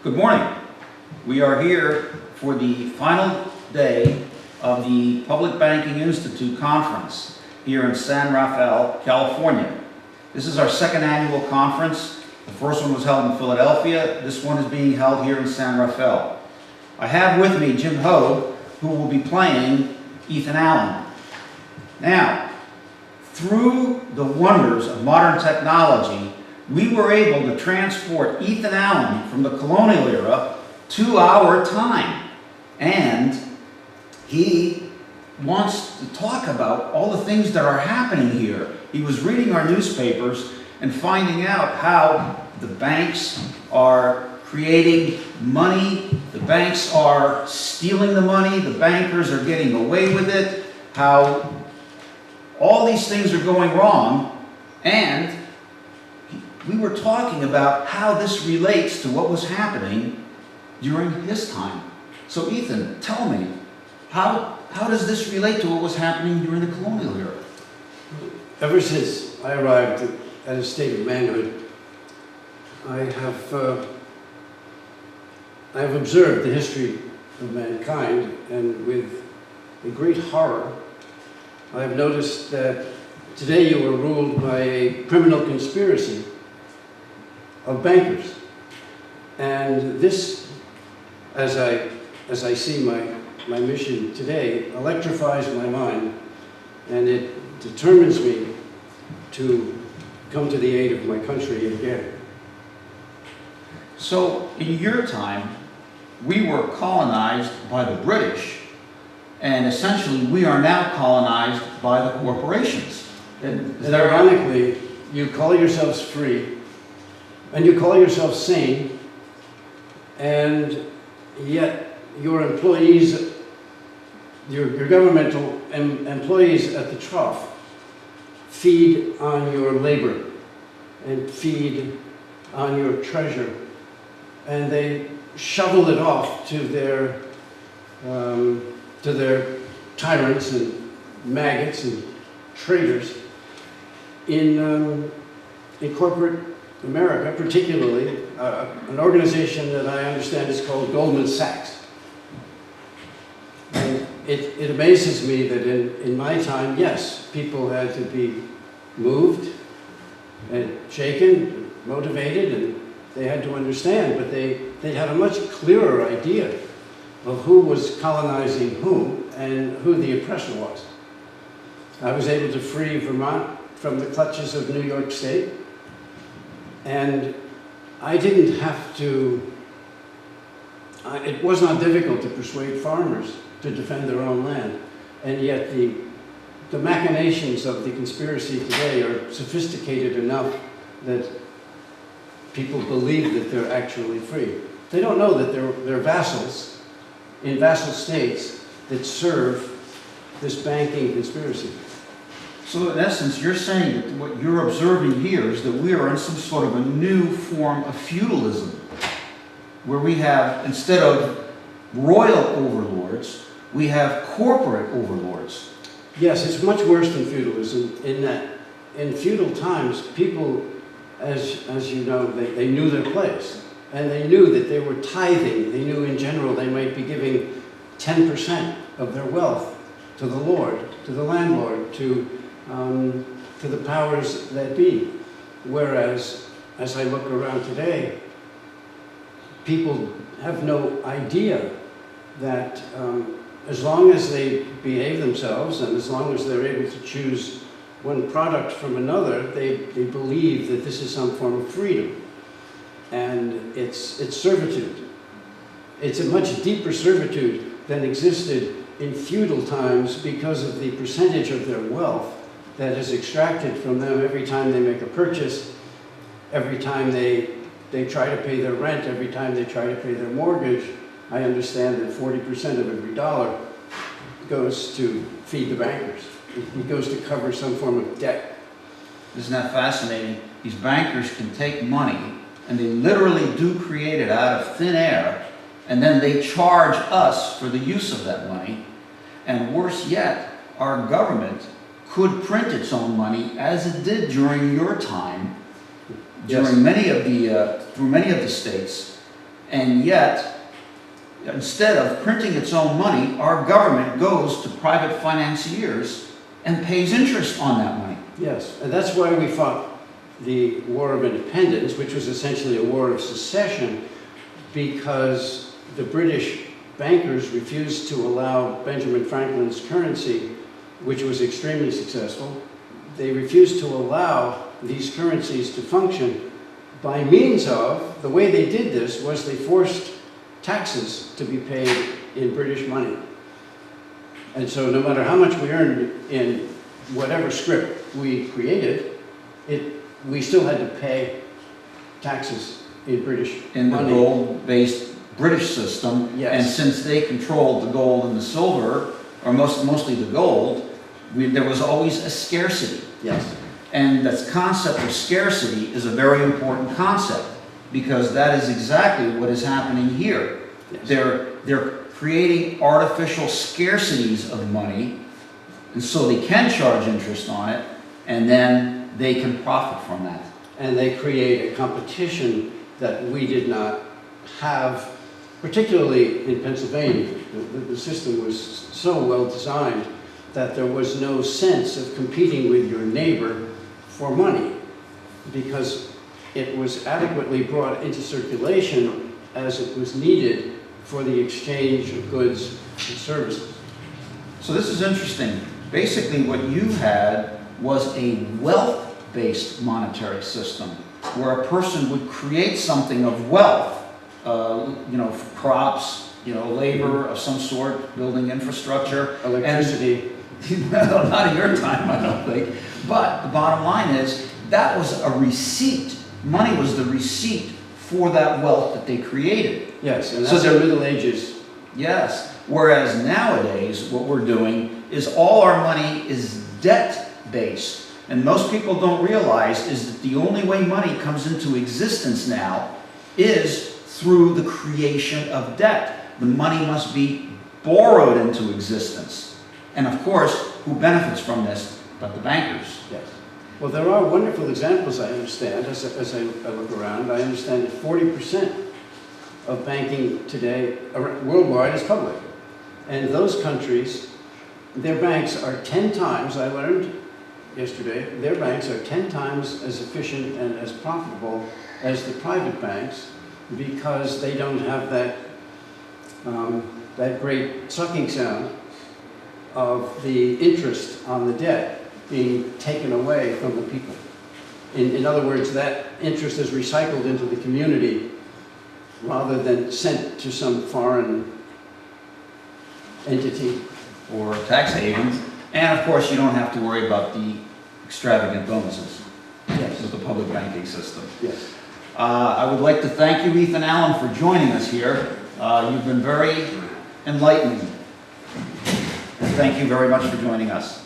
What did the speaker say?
Good morning. We are here for the final day of the Public Banking Institute Conference here in San Rafael, California. This is our second annual conference. The first one was held in Philadelphia. This one is being held here in San Rafael. I have with me Jim Hogue, who will be playing Ethan Allen. Now, through the wonders of modern technology, we were able to transport Ethan Allen from the colonial era to our time. And he wants to talk about all the things that are happening here. He was reading our newspapers and finding out how the banks are creating money, the banks are stealing the money, the bankers are getting away with it, how all these things are going wrong, and we were talking about how this relates to what was happening during his time. So Ethan, tell me, how does this relate to what was happening during the colonial era? Ever since I arrived at a state of manhood, I have observed the history of mankind, and with a great horror, I have noticed that today you are ruled by a criminal conspiracy of bankers. And this, as I see my mission today, electrifies my mind, and it determines me to come to the aid of my country again. So in your time, we were colonized by the British, and essentially we are now colonized by the corporations. And ironically, you call yourselves free, and you call yourself sane, and yet your employees, your governmental employees at the trough feed on your labor and feed on your treasure, and they shovel it off to their tyrants and maggots and traitors in corporate America, particularly an organization that I understand is called Goldman Sachs. And it amazes me that in my time, yes, people had to be moved and shaken, motivated, and they had to understand, but they had a much clearer idea of who was colonizing whom and who the oppressor was. I was able to free Vermont from the clutches of New York State, and I didn't have to, it was not difficult to persuade farmers to defend their own land, and yet the machinations of the conspiracy today are sophisticated enough that people believe that they're actually free. They don't know that they're vassals in vassal states that serve this banking conspiracy. So in essence, you're saying that what you're observing here is that we are in some sort of a new form of feudalism, where we have, instead of royal overlords, we have corporate overlords. Yes, it's much worse than feudalism in that in feudal times, people, as you know, they knew their place, and they knew that they were tithing. They knew in general they might be giving 10% of their wealth to the lord, to the landlord, to the powers that be. Whereas, as I look around today, people have no idea that as long as they behave themselves and as long as they're able to choose one product from another, they believe that this is some form of freedom. And it's servitude. It's a much deeper servitude than existed in feudal times because of the percentage of their wealth that is extracted from them every time they make a purchase, every time they try to pay their rent, every time they try to pay their mortgage. I understand that 40% of every dollar goes to feed the bankers. It goes to cover some form of debt. Isn't that fascinating? These bankers can take money, and they literally do create it out of thin air, and then they charge us for the use of that money. And worse yet, our government could print its own money, as it did during your time, during many of the, through many of the states. And yet, instead of printing its own money, our government goes to private financiers and pays interest on that money. Yes, and that's why we fought the War of Independence, which was essentially a war of secession, because the British bankers refused to allow Benjamin Franklin's currency, which was extremely successful. They refused to allow these currencies to function by means of, the way they did this was they forced taxes to be paid in British money. And so no matter how much we earned in whatever script we created, we still had to pay taxes in British In the money. gold-based British system. Yes. And since they controlled the gold and the silver, or mostly the gold, there was always a scarcity. Yes. And this concept of scarcity is a very important concept, because that is exactly what is happening here. Yes. They're creating artificial scarcities of money, and so they can charge interest on it, and then they can profit from that. And they create a competition that we did not have, particularly in Pennsylvania. The system was so well designed that there was no sense of competing with your neighbor for money, because it was adequately brought into circulation as it was needed for the exchange of goods and services. So this is interesting. Basically what you had was a wealth-based monetary system, where a person would create something of wealth, crops, labor of some sort, building infrastructure. Electricity. Well, not in your time, I don't think. But the bottom line is, that was a receipt. Money was the receipt for that wealth that they created. Yes, and So that's the there- Middle Ages. Yes. Whereas nowadays, what we're doing is all our money is debt-based. And most people don't realize is that the only way money comes into existence now is through the creation of debt. The money must be borrowed into existence. And of course, who benefits from this but the bankers? Yes. Well, there are wonderful examples, I understand, as I look around. I understand that 40% of banking today worldwide is public. And those countries, their banks are 10 times, I learned yesterday, their banks are 10 times as efficient and as profitable as the private banks, because they don't have that great sucking sound of the interest on the debt being taken away from the people. In other words, that interest is recycled into the community rather than sent to some foreign entity. Or tax havens. And of course, you don't have to worry about the extravagant bonuses Yes. with the public banking system. Yes. I would like to thank you, Ethan Allen, for joining us here. You've been very enlightening. And thank you very much for joining us.